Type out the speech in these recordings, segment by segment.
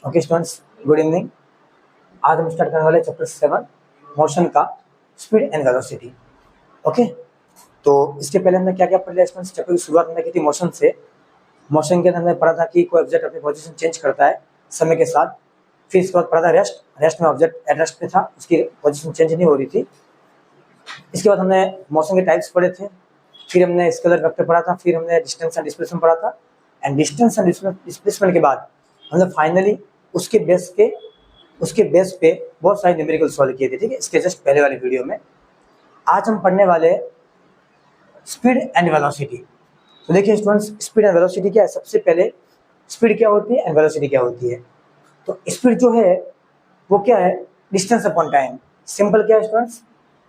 Okay students, good evening. आज हम start करने वाले चैप्टर 7 मोशन का स्पीड एंड वेलोसिटी। ओके, तो इसके पहले हमने क्या क्या पढ़ लिया स्टूडेंट्स? चैप्टर की शुरुआत हमने की थी मोशन से। मोशन के अंदर हमने पढ़ा था कि कोई ऑब्जेक्ट अपनी पोजीशन चेंज करता है समय के साथ। फिर इसके बाद पढ़ा था रेस्ट में ऑब्जेक्ट एट रेस्ट पे था, उसकी पोजीशन चेंज नहीं हो रही थी। इसके बाद हमने मोशन के टाइप्स पढ़े थे। फिर हमने स्केलर वेक्टर पढ़ा था। फिर हमने डिस्टेंस एंड डिस्प्लेसमेंट पढ़ा था। एंड डिस्टेंस एंड डिस्प्लेसमेंट के बाद हमने फाइनली उसके बेस पे बहुत सारे न्यूमेरिकल सॉल्व किए थे। ठीक है, इसके जस्ट पहले वाले वीडियो में। आज हम पढ़ने वाले स्पीड एंड वेलोसिटी। तो देखिए स्टूडेंट्स, स्पीड एंड वेलोसिटी क्या है? सबसे पहले स्पीड क्या होती है एंड वेलोसिटी क्या होती है? तो स्पीड जो है वो क्या है? Distance upon time. सिंपल क्या है स्टूडेंट्स?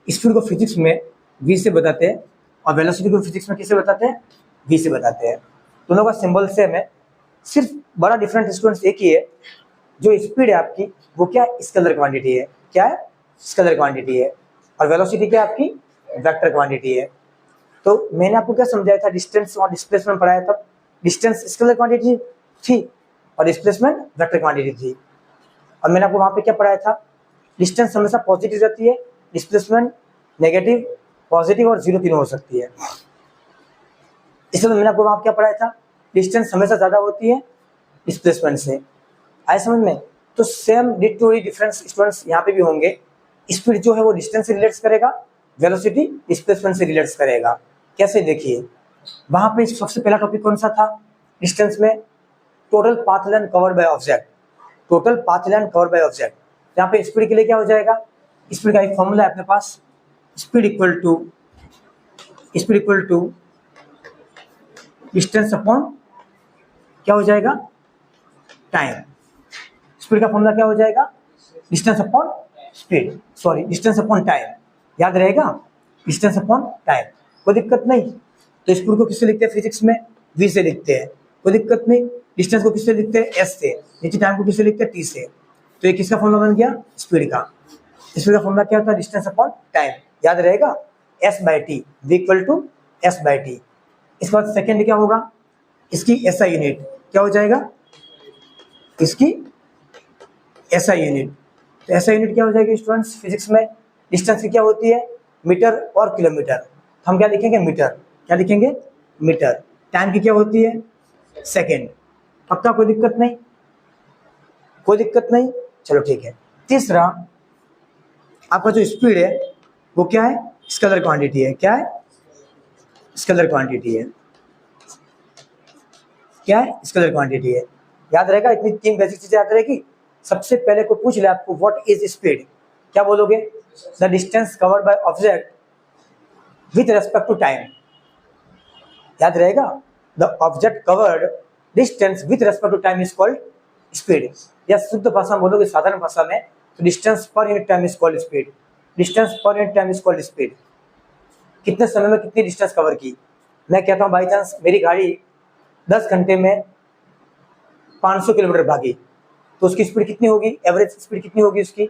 स्पीड को फिजिक्स में v से बताते हैं और वेलोसिटी को फिजिक्स में किससे बताते हैं? v से बताते हैं। दोनों का सिंबल सेम है, सिर्फ बड़ा डिफरेंस स्टूडेंट्स एक ही है। जो स्पीड है आपकी वो क्या है? स्केलर क्वांटिटी है। क्या है? स्केलर क्वांटिटी है। और वेलोसिटी क्या है आपकी? वेक्टर क्वांटिटी है। तो मैंने आपको क्या समझाया था? डिस्टेंस और डिस्प्लेसमेंट पढ़ाया था। डिस्टेंस स्केलर क्वांटिटी थी और डिस्प्लेसमेंट वेक्टर क्वांटिटी थी। और मैंने आपको वहां पे क्या पढ़ाया था? डिस्टेंस हमेशा पॉजिटिव रहती है, डिस्प्लेसमेंट नेगेटिव, पॉजिटिव और जीरो तीनों हो सकती है। इसलिए मैंने आपको वहां क्या पढ़ाया था? डिस्टेंस हमेशा ज्यादा होती है डिस्प्लेसमेंट से। आए समझ में? तो सेम डिटोरी डिफरेंस स्टूडेंट्स यहाँ पे भी होंगे। स्पीड जो है वो डिस्टेंस से रिलेट्स करेगा, वेलोसिटी डिस्प्लेसमेंट से रिलेट्स करेगा। कैसे? देखिए, वहां पे सबसे पहला टॉपिक कौन सा था डिस्टेंस में? Total path length covered by object. Total path length covered by object. यहाँ पे स्पीड के लिए क्या हो जाएगा? स्पीड का एक फॉर्मूला है अपने पास, speed equal to distance upon क्या हो जाएगा? टाइम। स्पीड का फॉर्मूला क्या हो जाएगा? Distance upon speed, sorry distance upon time. याद रहेगा? Distance upon time. कोई दिक्कत नहीं। तो स्पीड को किससे लिखते हैं फिजिक्स में? v से लिखते हैं, कोई दिक्कत नहीं। डिस्टेंस को किससे लिखते हैं? s से। नीचे टाइम को किससे लिखते हैं? t से। तो ये किसका फॉर्मूला बन गया? स्पीड का। स्पीड का फॉर्मूला क्या होता है? Distance upon time. याद रहेगा? s/t equal to s/t। इसके बाद सेकेंड क्या होगा? इसकी SI यूनिट क्या हो जाएगा? इसकी SI यूनिट। तो SI यूनिट क्या हो जाएगी स्टूडेंट्स फिजिक्स में? डिस्टेंस की क्या होती है? मीटर और किलोमीटर। हम क्या लिखेंगे? मीटर। क्या लिखेंगे? मीटर। टाइम की क्या होती है? सेकेंड। पक्का? कोई दिक्कत नहीं? कोई दिक्कत नहीं, चलो ठीक है। तीसरा, आपका जो स्पीड है वो क्या है? स्केलर क्वांटिटी है। क्या है? स्केलर क्वांटिटी है। क्या है? स्केलर क्वांटिटी है। याद रहेगा? इतनी तीन बेसिक चीजें याद रहेगी। सबसे पहले को पूछ ले आपको व्हाट इज स्पीड, क्या बोलोगे? The distance covered by object with respect to time. याद रहेगा? The object covered distance with respect to time is called speed. या शुद्ध भाषा में बोलोगे, साधारण भाषा में, तो distance per unit time is called speed. Distance per unit time is called speed. कितने समय में कितनी डिस्टेंस कवर की? मैं कहता हूँ बाई चांस मेरी गाड़ी 10 घंटे में 500 किलोमीटर भागी, तो उसकी स्पीड कितनी होगी? एवरेज स्पीड कितनी होगी उसकी?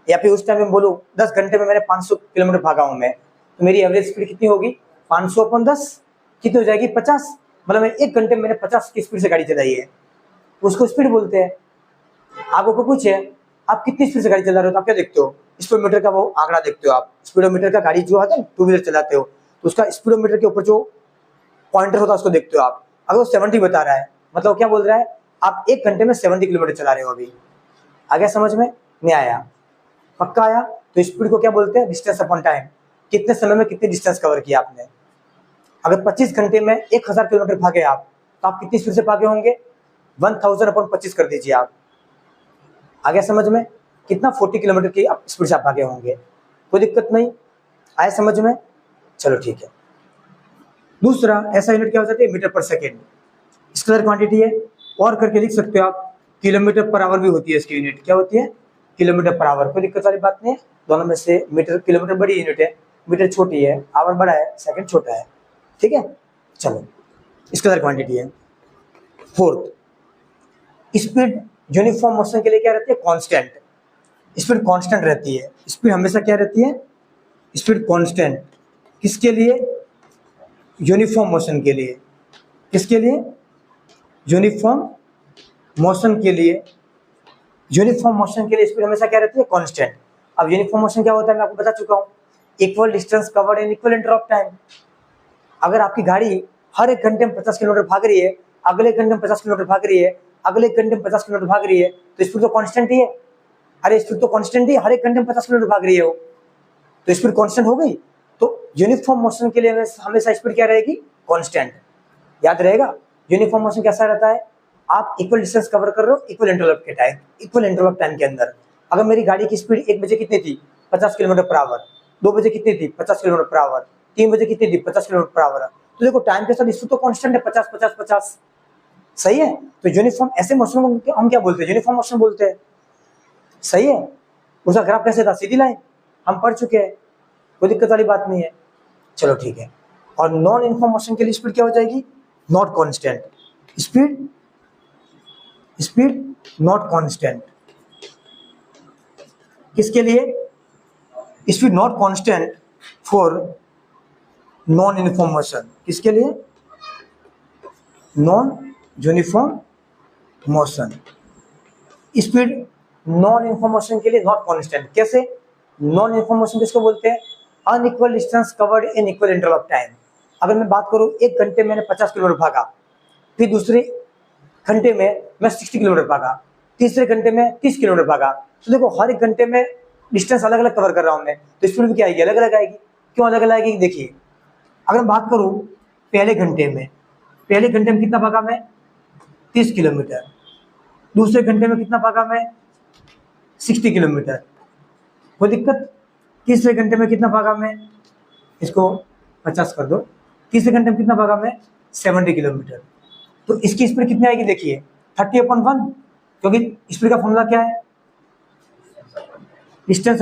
या फिर उस टाइम में बोलूँ 10 घंटे में मैंने 500 किलोमीटर भागा हूँ मैं, तो मेरी एवरेज स्पीड कितनी होगी? 500 अपन 10 कितनी हो जाएगी? 50। मतलब मैं 1 घंटे में मैंने 50 की स्पीड से गाड़ी चलाई है, उसको स्पीड बोलते हैं। आपको पूछे आप कितनी स्पीड से गाड़ी चला रहे हो, तो आप क्या देखते हो? स्पीडोमीटर का वो आंकड़ा देखते हो आप। स्पीडोमीटर का गाड़ी जो आता है, टू व्हीलर चलाते हो तो उसका स्पीडोमीटर के ऊपर जो पॉइंटर होता है उसको देखते हो आप। अगर वो 70 बता रहा है, मतलब क्या बोल रहा है? आप 1 घंटे में 70 किलोमीटर चला रहे हो। अभी आ गया समझ में? नहीं आया? पक्का आया? तो स्पीड को क्या बोलते हैं? Distance upon time. कितने समय में कितनी डिस्टेंस कवर किया आपने? अगर 25 घंटे में 1000 किलोमीटर भागे आप, तो आप कितनी स्पीड से भागे होंगे? 1000 अपॉन 25 कर दीजिए आप। आ गया समझ में? कितना? 40 किलोमीटर की स्पीड से आप भागे होंगे। कोई दिक्कत नहीं? आया समझ में? चलो ठीक है। दूसरा ऐसा यूनिट क्या हो जाती है? मीटर पर सेकेंड। स्केलर क्वांटिटी है, और करके लिख सकते हो आप। किलोमीटर पर आवर भी होती है इसकी यूनिट। क्या होती है? Kilometre per hour. कोई दिक्कत वाली बात नहीं है। दोनों में से मीटर, किलोमीटर बड़ी यूनिट है, मीटर छोटी है, आवर बड़ा है, सेकंड छोटा है। ठीक है, चलो स्केलर क्वांटिटी है। फोर्थ, स्पीड यूनिफॉर्म मोशन के लिए क्या रहती है? कांस्टेंट। स्पीड कांस्टेंट रहती है। स्पीड हमेशा क्या रहती है? Speed constant. किसके लिए? यूनिफॉर्म मोशन के लिए। किसके लिए? यूनिफॉर्म मोशन के लिए यूनिफॉर्म मोशन के लिए स्पीड हमेशा क्या रहती है, कांस्टेंट। अब यूनिफॉर्म मोशन क्या होता है मैं आपको बता चुका हूँ, equal distance covered in equal interval of time. अगर आपकी गाड़ी हर एक घंटे में 50 किलोमीटर भाग रही है, अगले घंटे में 50 किलोमीटर भाग रही है, अगले घंटे में 50 किलोमीटर भाग रही है, तो स्पीड तो कांस्टेंट ही है। अरे स्पीड तो कांस्टेंट ही है, हर एक घंटे में 50 किलोमीटर भाग रही है वो, तो स्पीड कांस्टेंट हो गई। तो यूनिफॉर्म मोशन के लिए हमेशा स्पीड क्या रहेगी, कांस्टेंट। याद रहेगा यूनिफॉर्म मोशन कैसा रहता है, आप इक्वल डिस्टेंस कवर कर रहे हो इक्वल इंटरवल के टाइम, इक्वल इंटरवल टाइम के अंदर। अगर मेरी गाड़ी की स्पीड 1 बजे कितनी थी, 50 किलोमीटर पर आवर, 2 बजे कितनी थी, 50 किलोमीटर पर आवर, 3 बजे कितनी थी, 50 किलोमीटर पर आवर, तो देखो टाइम के साथ स्पीड तो कांस्टेंट है, 50 50 50। सही है, तो यूनिफॉर्म ऐसे मोशन को हम क्या बोलते हैं, यूनिफॉर्म मोशन बोलते हैं। सही है, उसका ग्राफ कैसे था, सीधी लाइन, हम पढ़ चुके हैं, कोई दिक्कत वाली बात नहीं है। चलो ठीक है। और नॉन यूनिफॉर्म मोशन के लिए स्पीड क्या हो जाएगी, not constant. Speed not constant, किसके लिए, speed not constant for non uniform motion. किसके लिए, non uniform motion. Speed non uniform motion के लिए नॉट कांस्टेंट। कैसे, नॉन यूनिफॉर्म मोशन किसको बोलते हैं, unequal distance covered in equal interval of time. अगर मैं बात करूं 1 घंटे मैंने 50 किलोमीटर भागा, फिर दूसरे घंटे में मैं 60 किलोमीटर भागा, तीसरे घंटे में 30 किलोमीटर भागा, तो देखो हर एक घंटे में डिस्टेंस अलग अलग कवर कर रहा हूं मैं, तो स्पीड भी क्या आएगी, अलग अलग आएगी। क्यों अलग अलग आएगी, देखिए अगर बात करूं पहले घंटे में कितना भागा मैं, 30 किलोमीटर, दूसरे घंटे में कितना भागा मैं, 60 किलोमीटर, कोई दिक्कत। तीसरे घंटे में कितना भागा मैं, इसको 50 कर दो, तीसरे घंटे में कितना भागा मैं, 70 किलोमीटर। तो इसकी स्पीड कितनी आएगी, देखिए 30/1, क्योंकि स्पीड का फॉर्मूला क्या है, डिस्टेंस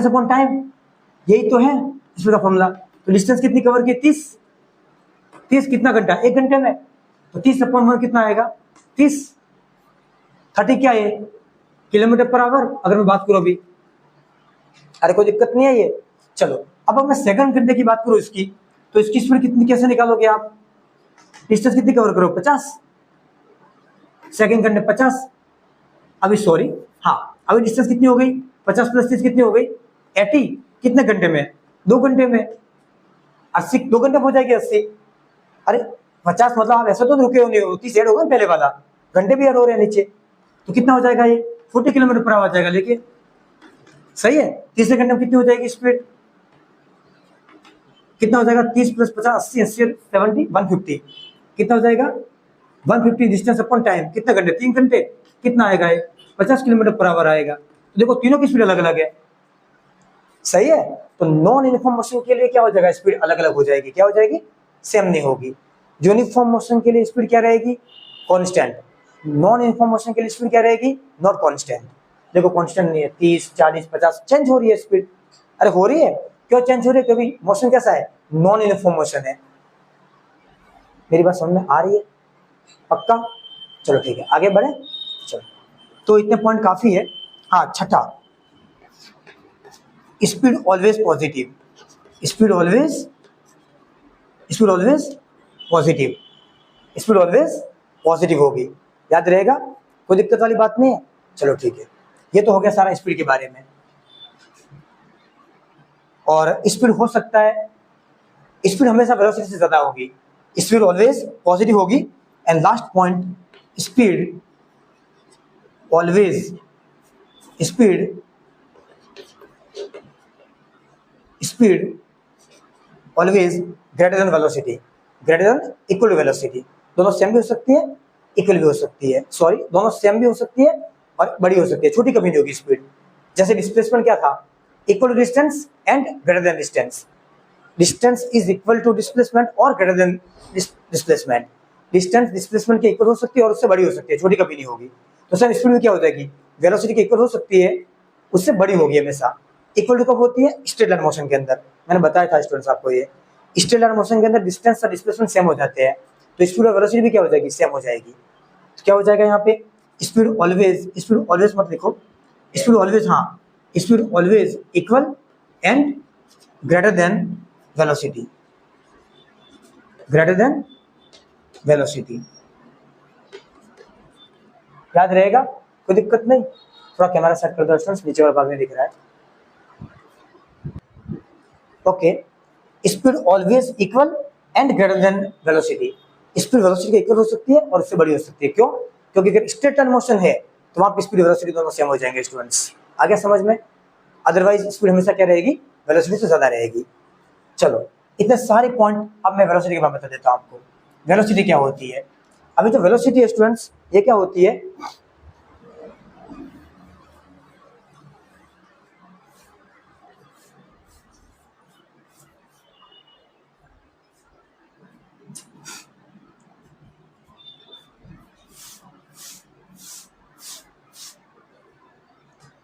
अपॉन टाइम, यही तो है स्पीड का फॉर्मूला। तो डिस्टेंस कितनी कवर की, 30 कितना घंटा, 1 घंटे में, तो 30/1 कितना आएगा, 30 क्या है, किलोमीटर पर आवर। अगर मैं बात करूं अभी, अरे कोई दिक्कत नहीं है ये। चलो अब मैं सेकंड घंटे की बात करूं इसकी, तो इसकी स्पीड कितनी कैसे निकालोगे आप, डिस्टेंस कितनी कवर करो, 50, सेकंड घंटे 50, अभी सॉरी हाँ अभी डिस्टेंस कितनी हो गई, 50 + 30 कितनी हो गई, 80, कितने घंटे में, 2 घंटे में, 80 2 घंटे में हो जाएगी 80। अरे 50 मतलब आप ऐसे तो रुके हो नहीं हो, 30 ऐड होगा पहले वाला, घंटे भी ऐड हो रहे हैं नीचे, तो कितना हो जाएगा ये, 40 किलोमीटर पर आवर जाएगा लेकिन। सही है, तीसरे घंटे में कितनी हो जाएगी स्पीड, कितना हो जाएगा, 30 + 50 80 80 70 150, कितना हो जाएगा 150 डिस्टेंस अपॉन टाइम, कितने घंटे, 3 घंटे, कितना आएगा ये, 50 किलोमीटर पर आवर आएगा। तो देखो तीनों की स्पीड अलग अलग है। सही है, तो नॉन यूनिफॉर्म मोशन के लिए क्या हो जाएगा, स्पीड अलग अलग हो जाएगी, क्या हो जाएगी, सेम नहीं होगी। यूनिफॉर्म मोशन के लिए स्पीड क्या रहेगी, कांस्टेंट। नॉन यूनिफॉर्म मोशन के लिए स्पीड क्या रहेगी, नॉट कांस्टेंट। देखो कांस्टेंट नहीं है, 30 40 50 चेंज हो रही है स्पीड। अरे हो रही है, क्यों चेंज हो रही है, क्योंकि मोशन कैसा है, नॉन यूनिफॉर्म मोशन है। मेरी बात समझ में आ रही है, पक्का। चलो ठीक है, आगे बढ़े। चलो तो इतने पॉइंट काफी है। हाँ छठा, speed always positive, speed always positive, speed always positive होगी, याद रहेगा, कोई दिक्कत वाली बात नहीं है। चलो ठीक है, ये तो हो गया सारा स्पीड के बारे में। और स्पीड हो सकता है, स्पीड हमेशा वेलोसिटी से ज्यादा होगी, स्पीड ऑलवेज पॉजिटिव होगी। And last point, speed always greater than velocity, greater than equal to velocity. दोनों सेम भी हो सकती है, इक्वल भी हो सकती है, सॉरी दोनों सेम भी हो सकती है और बड़ी हो सकती है, छोटी कभी नहीं होगी स्पीड। जैसे डिस्प्लेसमेंट क्या था, equal to distance and greater than distance, distance is equal to displacement और greater than displacement. Distance displacement के इक्वल हो सकती है और उससे बड़ी हो सकती है, छोटी कभी नहीं होगी। तो सर स्पीड में क्या हो जाएगी, वेलोसिटी के इक्वल हो सकती है, उससे बड़ी होगी हमेशा। इक्वल टू कब होती है, स्ट्रेट लाइन मोशन के अंदर, मैंने बताया था स्टूडेंट्स आपको, ये स्ट्रेट लाइन मोशन के अंदर डिस्टेंस और डिस्प्लेसमेंट सेम हो जाते हैं, तो स्पीड और वेलोसिटी भी क्या हो जाएगी, सेम हो जाएगी। तो क्या हो जाएगा यहाँ पे, स्पीड ऑलवेज मत लिखो, स्पीड ऑलवेज, हाँ speed always equal and greater than velocity, greater than velocity. याद रहेगा, कोई दिक्कत नहीं। थोड़ा कैमरा सेट कर दो स्टूडेंट्स, नीचे वाला भाग में दिख रहा है। Okay, speed always equal and greater than velocity. Speed velocity के इक्वल हो सकती है और उससे बड़ी हो सकती है। क्यों? क्योंकि अगर स्ट्रेट लाइन मोशन है तो वहां पर स्पीड वेलोसिटी दोनों सेम हो जाएंगे स्टूडेंट्स। आगे समझ में? अदरवाइज स्पीड हमेशा क्या रहेगी? वेलोसिटी से ज्यादा रहेगी। चलो, इतने सारे पॉइंट अब मैं वेलोसिटी के बारे में बता देता हूं आपको। वेलोसिटी क्या होती है? अभी जो वेलोसिटी है स्टूडेंट्स, ये क्या होती है?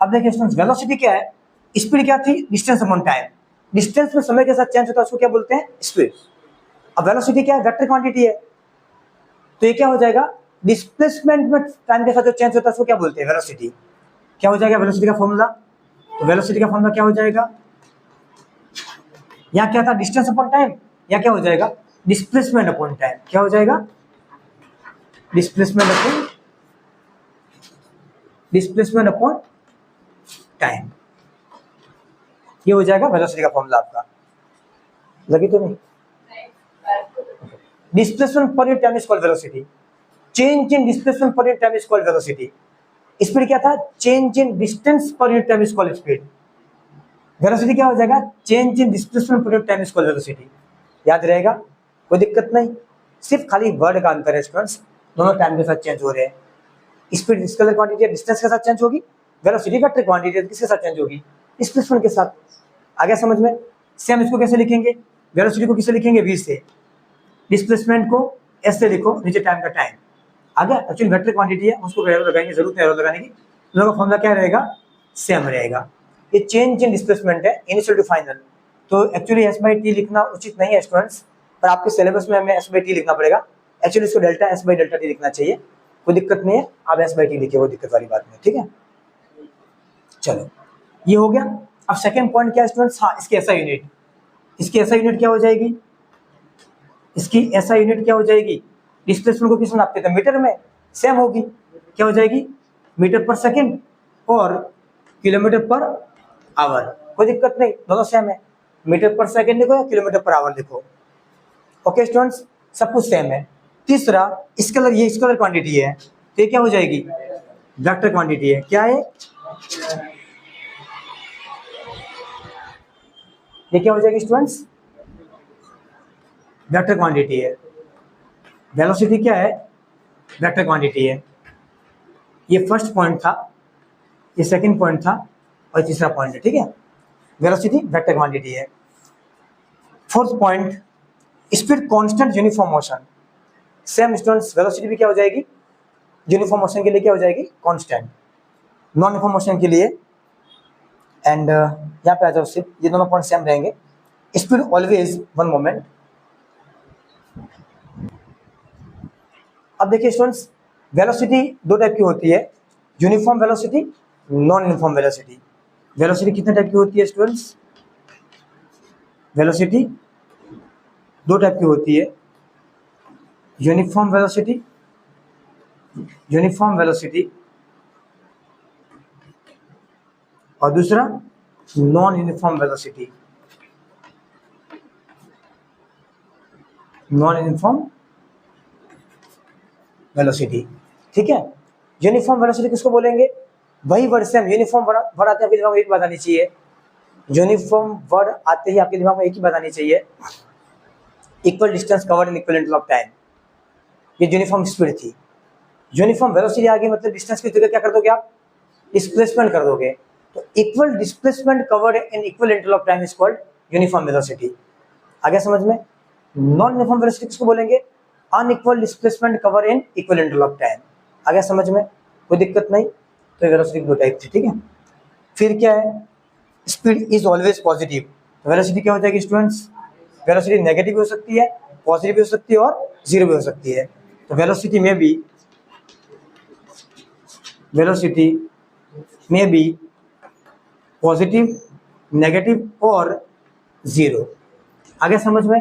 अब देखिए स्टूडेंट्स, वेलोसिटी क्या है? स्पीड क्या थी? Distance upon time. डिस्टेंस में समय के साथ चेंज होता है, उसको क्या बोलते हैं? स्पीड। अब वेलोसिटी क्या है? वेक्टर क्वांटिटी है। तो ये क्या हो जाएगा? डिस्प्लेसमेंट में टाइम के साथ जो चेंज होता है उसको क्या बोलते हैं? वेलोसिटी। क्या हो जाएगा वेलोसिटी का फॉर्मूला? तो वेलोसिटी का फॉर्मूला क्या हो जाएगा? यहाँ क्या था? Distance upon time. या क्या हो जाएगा? Displacement upon time. क्या हो जाएगा? Displacement upon time. ये हो जाएगा वेलोसिटी का फॉर्मूला आपका। लगी तो नहीं? Displacement per unit time is called velocity. Change in displacement per unit time is called velocity. Speed क्या था? Change in distance per unit time is called speed. Velocity क्या हो जाएगा? Change in displacement per unit time is called velocity. याद रहेगा, कोई दिक्कत नहीं। सिर्फ खाली वर्ड का अंतर है स्टूडेंट्स, दोनों टाइम के साथ चेंज हो रहे हैं। स्पीड स्केलर क्वांटिटी है, डिस्टेंस के साथ चेंज होगी। वेलोसिटी वेक्टर क्वांटिटी है, किसके साथ चेंज होगी? डिस्प्लेसमेंट के साथ। आगे समझ में? सेम इसको कैसे लिखेंगे? वेलोसिटी को किससे लिखेंगे? v से। डिस्प्लेसमेंट को s से लिखो, नीचे टाइम का टाइम। आगे एक्चुअली वेक्टर क्वांटिटी है, उसको एरो लगाएंगे, जरूरत है एरो लगाने की। दोनों का फॉर्मूला क्या रहेगा? सेम रहेगा। ये चेंज इन डिस्प्लेसमेंट है, इनिशियल टू फाइनल। तो एक्चुअली s/t लिखना उचित नहीं है स्टूडेंट्स, पर आपके सिलेबस में हमें s/t लिखना पड़ेगा। एक्चुअली इसको डेल्टा s/डेल्टा t लिखना चाहिए, कोई दिक्कत नहीं है। आप s/t लिखिए, वो दिक्कत वाली बात नहीं, ठीक है। चलो, ये हो गया। अब सेकंड पॉइंट क्या है स्टूडेंट्स? हाँ, इसकी SI यूनिट। इसकी SI यूनिट क्या हो जाएगी? इसकी SI यूनिट क्या हो जाएगी? डिस्प्लेसमेंट को किस में नापते थे? मीटर में। सेम होगी। क्या हो जाएगी? मीटर पर सेकंड और किलोमीटर पर आवर। कोई दिक्कत नहीं, दोनों सेम है। मीटर पर सेकंड लिखो या किलोमीटर पर आवर लिखो। ओके स्टूडेंट्स, सब कुछ सेम है। तीसरा, स्केलर, ये स्केलर क्वांटिटी है, तो ये क्या हो जाएगी? वेक्टर क्वांटिटी है। क्या है? ये क्या हो जाएगी स्टूडेंट्स? वेक्टर क्वांटिटी है। वेलोसिटी क्या है? वेक्टर क्वांटिटी है। ये फर्स्ट पॉइंट था, ये सेकंड पॉइंट था और तीसरा पॉइंट है, ठीक है। वेलोसिटी वेक्टर क्वांटिटी है। Fourth point, speed constant uniform motion. Same students, velocity भी क्या हो जाएगी? यूनिफॉर्म मोशन के लिए क्या हो जाएगी? कांस्टेंट। नॉन यूनिफॉर्म मोशन के लिए एंड यहाँ पे आ जाओ, सिर्फ ये दोनों पॉइंट सेम रहेंगे। Speed always, one moment. अब देखिए स्टूडेंट्स, वेलोसिटी दो टाइप की होती है, uniform velocity, non uniform velocity. Velocity कितने टाइप की होती है स्टूडेंट्स? वेलोसिटी दो टाइप की होती है, यूनिफॉर्म वेलोसिटी, यूनिफॉर्म वेलोसिटी, और दूसरा non uniform velocity, non uniform velocity, ठीक है। यूनिफॉर्म वेलोसिटी किसको बोलेंगे? वही वर्ड सेम, यूनिफॉर्म वर्ड आते हैं आपके दिमाग में एक बात आनी चाहिए, यूनिफॉर्म वर्ड आते ही आपके दिमाग में एक ही बात आनी चाहिए, equal distance covered in equal interval of time. ये यूनिफॉर्म स्पीड थी। यूनिफॉर्म वेलोसिटी आ गई, मतलब डिस्टेंस की जगह क्या कर दोगे आप? डिस्प्लेसमेंट कर दोगे। तो equal displacement covered in equal interval of time is called uniform velocity. आगे समझ में? नॉन यूनिफॉर्म वेलोसिटी किसको बोलेंगे? Unequal displacement cover in equal interval of time. आगे समझ में? कोई दिक्कत नहीं। तो वेलोसिटी दो टाइप थी, ठीक है। फिर क्या है? Speed is always positive. Velocity क्या हो जाएगी स्टूडेंट्स? वेलोसिटी नेगेटिव भी हो सकती है, पॉजिटिव भी हो सकती है और जीरो भी हो सकती है। तो वेलोसिटी में भी पॉजिटिव, नेगेटिव और जीरो। आगे समझ में?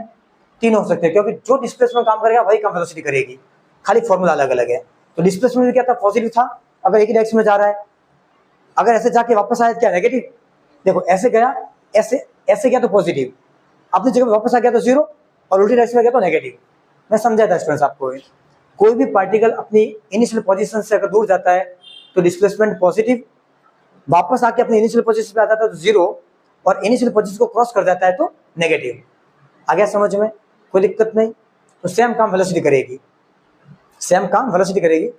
तीन हो सकते हैं, क्योंकि जो डिस्प्लेसमेंट काम करेगा वही कम वेलोसिटी करेगी, खाली फॉर्मूला अलग अलग है। तो डिस्प्लेसमेंट क्या था, पॉजिटिव था अगर एक ही डायरेक्शन में जा रहा है। अगर ऐसे जाके वापस आया क्या, नेगेटिव। देखो ऐसे गया, ऐसे ऐसे गया तो पॉजिटिव, अपनी जगह वापस आ गया तो जीरो, और उल्टी डायरेक्शन में गया तो नेगेटिव। मैं समझा था स्टूडेंट्स आपको। कोई भी पार्टिकल अपनी इनिशियल पोजीशन से अगर दूर जाता है तो डिस्प्लेसमेंट पॉजिटिव, वापस आके अपनी इनिशियल पोजीशन पे आता है तो जीरो, और इनिशियल पोजीशन को क्रॉस कर जाता है तो नेगेटिव। आ गया समझ में, कोई दिक्कत नहीं। तो सेम काम वेलोसिटी करेगी, सेम काम वेलोसिटी करेगी।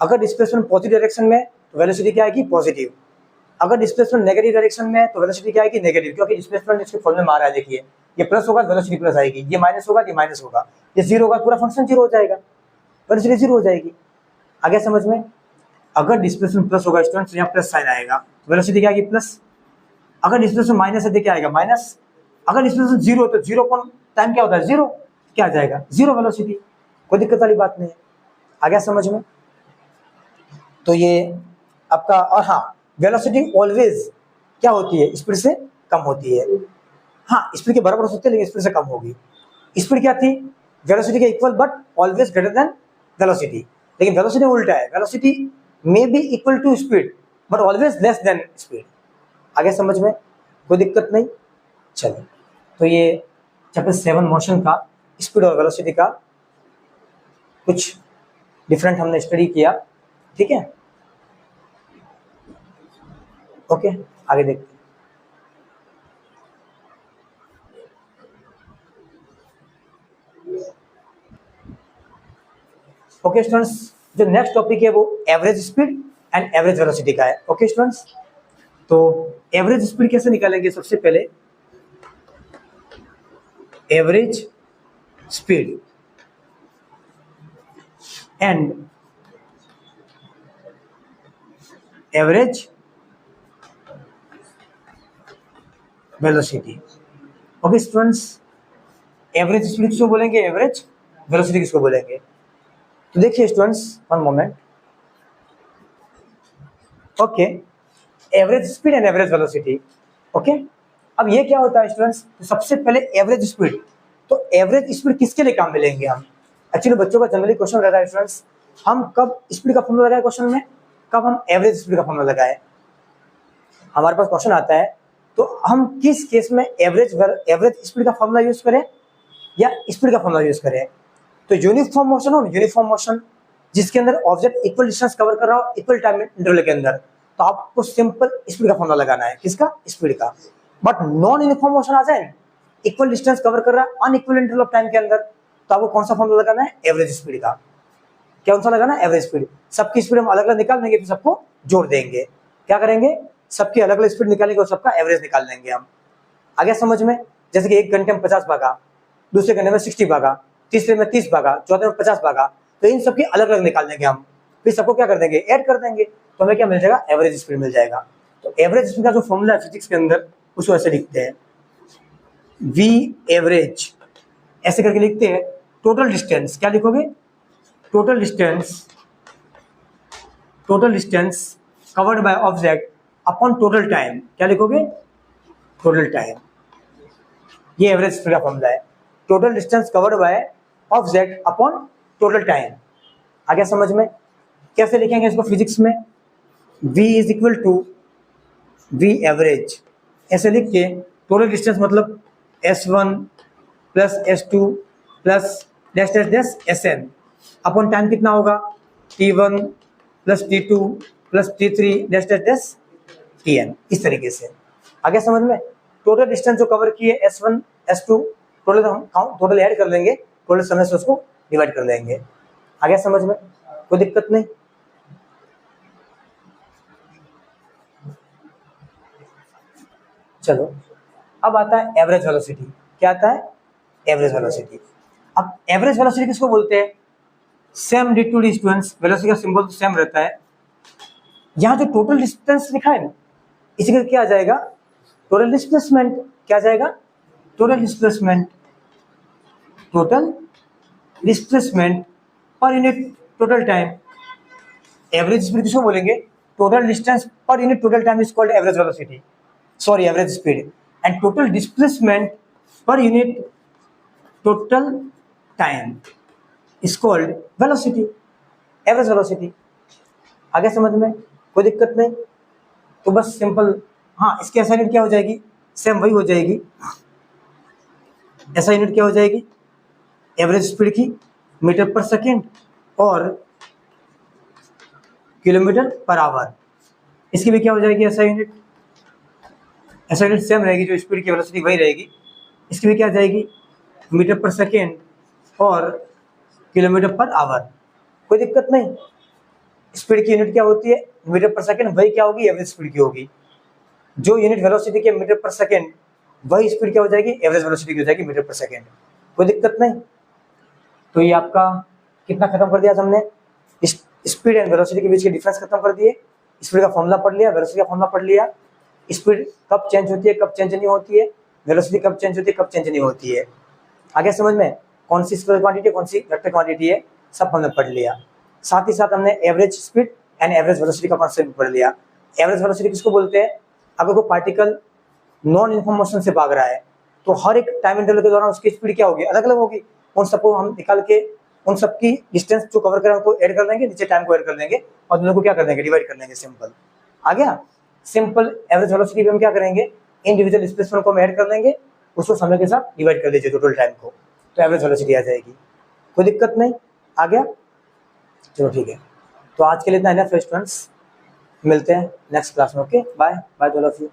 अगर डिस्प्लेसमेंट पॉजिटिव डायरेक्शन में तो वेलोसिटी क्या आएगी, पॉजिटिव। अगर डिस्प्लेसमेंट नेगेटिव डायरेक्शन में तो वेलोसिटी क्या आएगी, नेगेटिव, क्योंकि डिस्प्लेसमेंट इसके फॉर्मूले में आ रहा है। देखिए ये प्लस होगा वेलोसिटी प्लस आएगी, ये माइनस होगा ये माइनस होगा, ये जीरो होगा, पूरा फंक्शन जीरो हो जाएगा, वेलोसिटी जीरो हो जाएगी। आगे समझ में। अगर डिस्प्लेसमेंट प्लस होगा स्टूडेंट्स, यहाँ प्लस साइन आएगा, वेलोसिटी क्या आएगी, प्लस। अगर डिस्प्लेसमेंट माइनस है तो क्या आएगा, माइनस। अगर डिस्प्लेसमेंट जीरो तो जीरो कौन टाइम क्या होता है, जीरो, क्या आ जाएगा, जीरो वेलोसिटी। कोई दिक्कत वाली बात नहीं है। आ गया समझ में। तो ये आपका, और हाँ वेलोसिटी ऑलवेज क्या होती है, स्पीड से कम होती है। हाँ स्पीड के बराबर हो सकती है लेकिन स्पीड से कम होगी। स्पीड क्या थी, वेलोसिटी के equal but always greater than velocity. लेकिन वेलोसिटी उल्टा है, velocity may be equal to speed but always less than speed. आगे समझ में, कोई दिक्कत नहीं। चलो तो ये चैप्टर 7 मोशन का स्पीड और वेलोसिटी का कुछ डिफरेंट हमने स्टडी किया, ठीक है। ओके आगे देखते हैं। ओके स्टूडेंट्स, जो नेक्स्ट टॉपिक है वो average speed and average velocity का है। ओके स्टूडेंट्स, तो एवरेज स्पीड कैसे निकालेंगे, सबसे पहले average speed and average velocity. Okay students, average speed किसको बोलेंगे, एवरेज वेलोसिटी किसको बोलेंगे। तो देखिए students, one moment. Okay, average speed and average velocity. Okay, अब ये क्या होता है स्टूडेंट्स, तो सबसे पहले एवरेज स्पीड। तो एवरेज स्पीड किसके लिए काम मिलेंगे हम, एक्चुअली बच्चों का जनरली क्वेश्चन रहता है स्टूडेंट्स, हम कब स्पीड का फॉर्मूला लगाए क्वेश्चन में, कब हम एवरेज स्पीड का फॉर्मूला लगाए। हमारे पास क्वेश्चन आता है तो हम किस केस में एवरेज स्पीड का फॉर्मूला यूज करें या स्पीड का फॉर्मूला यूज करें। तो यूनिफॉर्म मोशन हो, यूनिफॉर्म मोशन जिसके अंदर ऑब्जेक्ट इक्वल डिस्टेंस कवर कर रहा हो इक्वल टाइम इंटरवल के अंदर, तो आपको सिंपल स्पीड का फॉर्मूला लगाना है, किसका, स्पीड का। बट नॉन यूनिफॉर्म मोशन आ जाए, इक्वल डिस्टेंस कवर कर रहा है अनइक्वल इंटरवल ऑफ टाइम के अंदर, तो आपको कौन सा फॉर्मूला लगाना है, एवरेज स्पीड का। कौन सा लगाना है, एवरेज स्पीड। सबकी स्पीड हम अलग अलग निकाल देंगे, फिर सबको जोड़ देंगे। क्या करेंगे, सबकी अलग अलग स्पीड निकालेंगे और सबका एवरेज निकाल देंगे हम। आगे समझ में, जैसे कि एक घंटे में 50 भागा, दूसरे घंटे में 60 भागा, तीसरे में 30 भागा, चौथे में 50 भागा, तो इन सबकी अलग अलग निकाल देंगे हम, फिर सबको क्या कर देंगे, ऐड कर देंगे, तो हमें क्या मिल जाएगा, एवरेज स्पीड मिल जाएगा। तो एवरेज स्पीड का जो फॉर्मूला है फिजिक्स के अंदर, उसको ऐसे लिखते हैं, वी एवरेज, ऐसे करके लिखते हैं। टोटल डिस्टेंस, क्या लिखोगे, total distance covered by object upon total time, क्या लिखोगे, टोटल टाइम। ये एवरेज स्पीड का फॉर्मूला है, total distance covered by object upon total time. आगे समझ में, कैसे लिखेंगे इसको फिजिक्स में, v is equal to v average, ऐसे लिख के टोटल डिस्टेंस मतलब s1 plus s2 plus dash dash dash sn upon time कितना होगा, t1 plus t2 plus t3 dash dash dash tn, इस तरीके से। आगे समझ में, टोटल डिस्टेंस जो कवर किए s1 s2 टोटल ऐड कर लेंगे, टोटल समय से उसको डिवाइड कर लेंगे। आगे समझ में, कोई दिक्कत नहीं। चलो अब आता है एवरेज वेलोसिटी। क्या आता है, एवरेज वेलोसिटी। अब एवरेज वेलोसिटी किसको बोलते हैं, same D to D students, velocity का सिंबल तो सेम रहता है। यहाँ जो टोटल डिस्टेंस लिखा है ना, इसी का क्या आ जाएगा, टोटल डिस्प्लेसमेंट। क्या आ जाएगा, total displacement per unit total time. Average speed किसको बोलेंगे, total distance per unit total time is called average velocity, sorry average speed. And total displacement per unit total time is called velocity. Average velocity. आगे समझ में, कोई दिक्कत नहीं। तो बस सिंपल, हाँ इसकी ऐसा यूनिट क्या हो जाएगी, सेम वही हो जाएगी। ऐसा यूनिट क्या हो जाएगी, एवरेज स्पीड की मीटर पर सेकेंड और किलोमीटर पर आवर। इसकी भी क्या हो जाएगी ऐसा यूनिट, ऐसा यूनिट सेम रहेगी, जो स्पीड की वेलोसिटी वही रहेगी। इसकी भी क्या आ जाएगी, मीटर पर सेकेंड और किलोमीटर पर आवर। कोई दिक्कत नहीं। स्पीड की यूनिट क्या होती है, मीटर पर सेकेंड, वही क्या होगी, एवरेज स्पीड की होगी। जो यूनिट वेलोसिटी के मीटर पर सेकेंड, वही स्पीड क्या हो जाएगी, एवरेज वेलोसिटी की हो जाएगी मीटर पर सेकेंड। कोई दिक्कत नहीं। तो ये आपका कितना खत्म कर दिया हमने, स्पीड एंड वेलोसिटी के बीच के डिफरेंस खत्म कर दिए। स्पीड का फॉर्मूला पढ़ लिया, वेलोसिटी का फॉर्मूला पढ़ लिया। स्पीड कब चेंज होती है, कब चेंज नहीं होती है, वेलोसिटी कब चेंज होती है, कब चेंज नहीं होती है। आगे समझ में, कौन सी स्केलर क्वांटिटी है, कौन सी वेक्टर क्वांटिटी है, सब हमने पढ़ लिया। साथ ही साथ हमने average speed and average velocity का कॉन्सेप्ट भी पढ़ लिया। एवरेज वेलोसिटी किसको बोलते हैं, अगर कोई पार्टिकल नॉन यूनिफॉर्म मोशन से भाग रहा है तो हर एक टाइम इंटरवल के दौरान उसकी स्पीड क्या होगी, अलग अलग होगी। उन सबको हम निकाल के उन सबकी डिस्टेंस जो कवर करें उनको ऐड कर देंगे, नीचे टाइम को ऐड कर देंगे और दोनों को क्या कर देंगे, डिवाइड कर लेंगे। सिंपल आ गया। सिंपल एवरेज वेलोसिटी भी हम क्या करेंगे, इंडिविजुअल डिस्प्लेसमेंट को हम ऐड कर लेंगे, उसको समय के साथ डिवाइड कर दीजिए टोटल टाइम को, तो एवरेज वेलोसिटी आ जाएगी। कोई दिक्कत नहीं, आ गया। चलो ठीक है, तो आज के लिए इतना है ना स्टूडेंट्स, मिलते हैं नेक्स्ट क्लास में। Okay bye bye all of you.